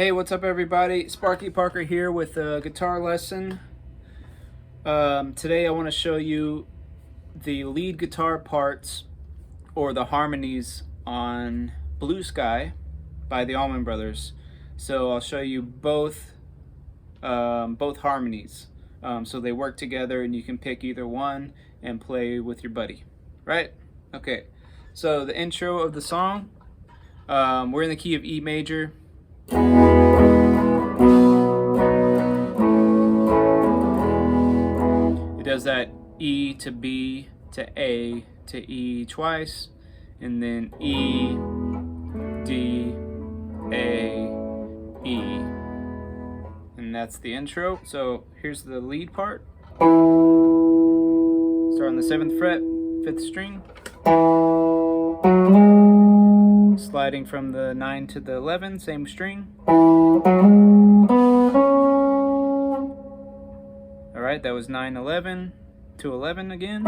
Hey, what's up everybody? Sparky Parker here with a guitar lesson. Today I want to show you the lead guitar parts or the harmonies on Blue Sky by the Allman Brothers. So I'll show you both harmonies. So they work together and you can pick either one and play with your buddy, right? Okay, so the intro of the song, we're in the key of E major. It does that E to B to A to E twice, and then E, D, A, E. And that's the intro. So here's the lead part. Start on the 7th fret, 5th string. Sliding from the 9 to the 11, same string. Alright, that was 9, 11 to 11 again.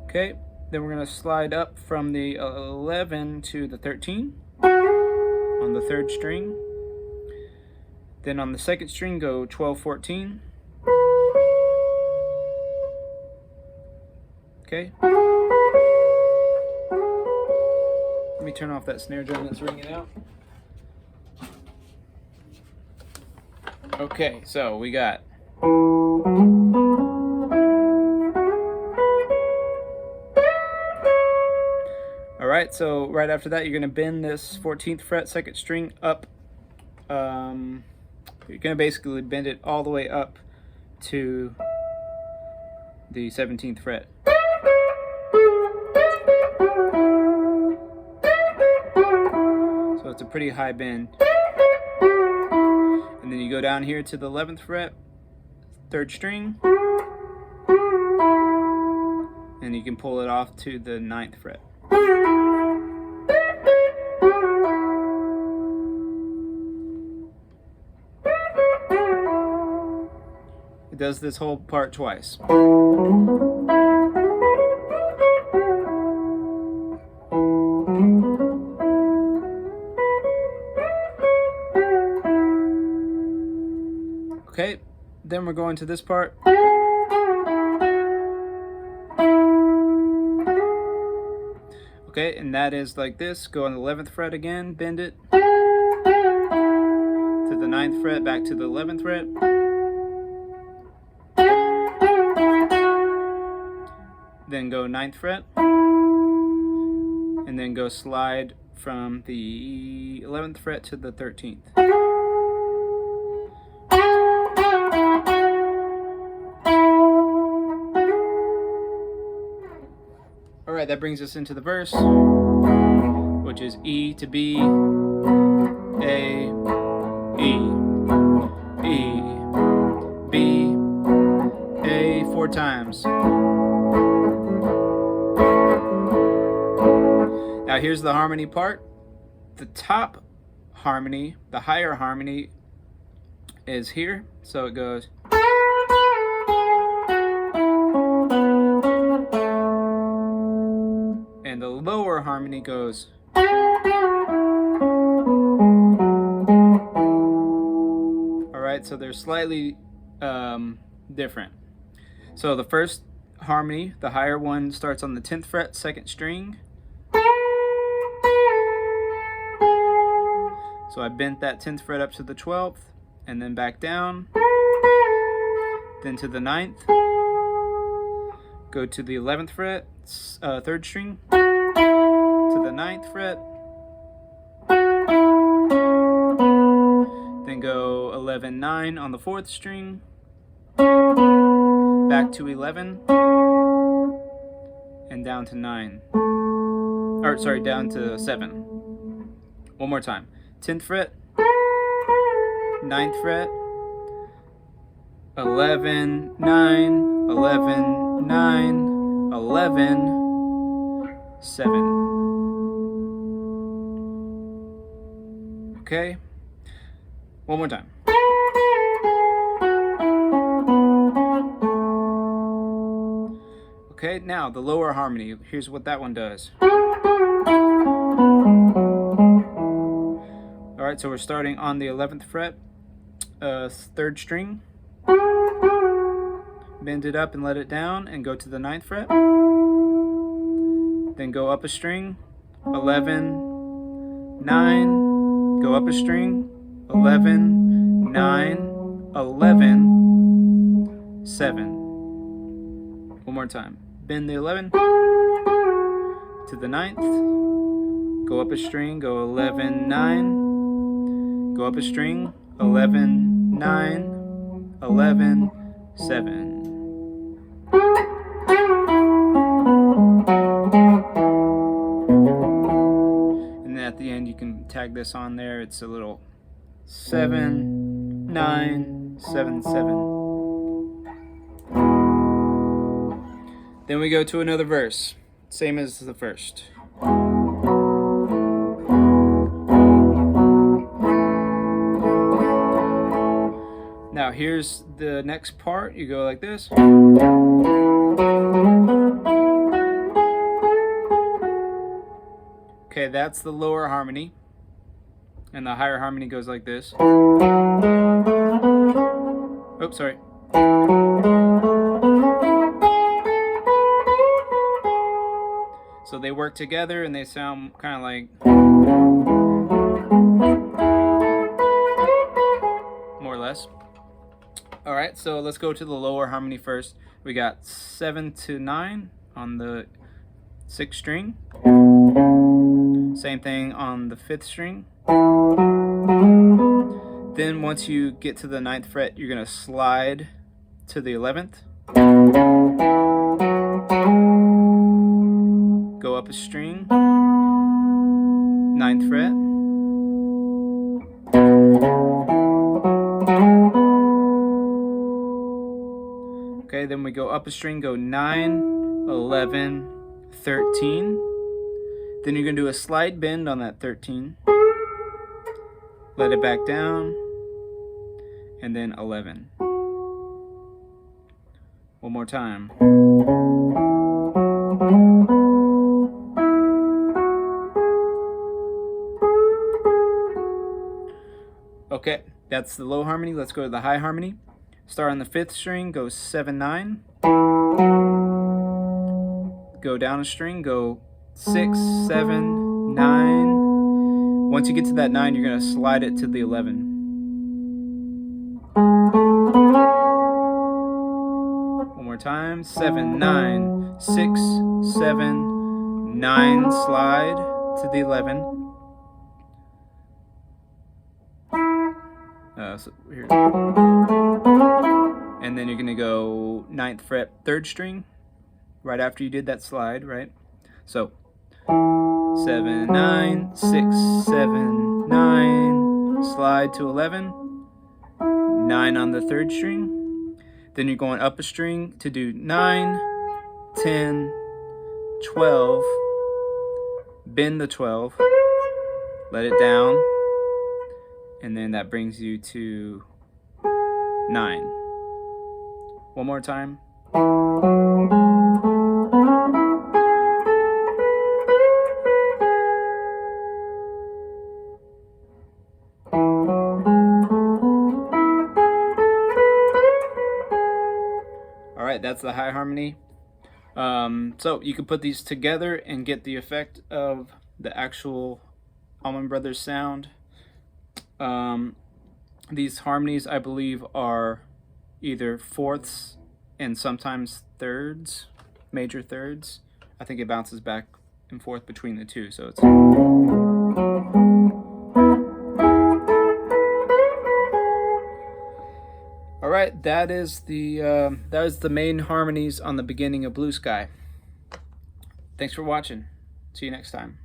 Okay, then we're going to slide up from the 11 to the 13 on the 3rd string. Then on the 2nd string, go 12, 14. Okay. Let me turn off that snare drum that's ringing out. Okay, so we got alright, so right after that you're going to bend this 14th fret 2nd string up. You're going to basically bend it all the way up to the 17th fret. So it's a pretty high bend. And then you go down here to the 11th fret, 3rd string, and you can pull it off to the 9th fret. It does this whole part twice. Okay, then we're going to this part. Okay, and that is like this. Go on the 11th fret again, bend it to the 9th fret, back to the 11th fret. Then go 9th fret, and then go slide from the 11th fret to the 13th. Alright, that brings us into the verse, which is E to B, A, E, E, B, A 4 times. Now here's the harmony part. The top harmony, the higher harmony, is here. So it goes. And the lower harmony goes. Alright, so they're slightly different. So the first harmony, the higher one, starts on the 10th fret, 2nd string. So I bent that 10th fret up to the 12th, and then back down, then to the 9th, go to the 11th fret, 3rd string, to the 9th fret, then go 11, 9 on the 4th string, back to 11, and down to 9, or sorry, down to 7. One more time. 10th fret, 9th fret, 11, 9, 11, 9, 11, 7. Okay, one more time. Okay, now the lower harmony. Here's what that one does. All right, so we're starting on the 11th fret, 3rd string. Bend it up and let it down and go to the 9th fret. Then go up a string, 11, 9, go up a string, 11, 9, 11, 7. One more time. Bend the 11 to the 9th, go up a string, go 11, 9, go up a string, 11, 9, 11, 7. And then at the end you can tag this on there. It's a little 7, 9, 7, 7. Then we go to another verse, same as the first. Now here's the next part. You go like this. Okay, that's the lower harmony. And the higher harmony goes like this. Oops, sorry. So they work together and they sound kind of like, more or less. All right, so let's go to the lower harmony first. We got 7 to 9 on the 6th string. Same thing on the 5th string. Then once you get to the 9th fret, you're gonna slide to the 11th. Go up a string, 9th fret. Okay, then we go up a string, go 9, 11, 13. Then you're gonna do a slide bend on that 13. Let it back down, and then 11. One more time. Okay, that's the low harmony. Let's go to the high harmony. Start on the 5th string, go 7, 9. Go down a string, go 6, 7, 9. Once you get to that 9, you're going to slide it to the 11. One more time. 7, 9, 6, 7, 9. Slide to the 11. So here. And then you're going to go 9th fret, 3rd string, right after you did that slide, right? So 7, 9, 6, 7, 9, slide to 11, 9 on the 3rd string. Then you're going up a string to do 9, 10, 12, bend the 12, let it down, and then that brings you to 9. One more time. All right, that's the high harmony. So you can put these together and get the effect of the actual Allman Brothers sound. These harmonies, I believe, are either fourths and sometimes thirds, major thirds. I think it bounces back and forth between the two, so it's... All right, that is the main harmonies on the beginning of Blue Sky. Thanks for watching. See you next time.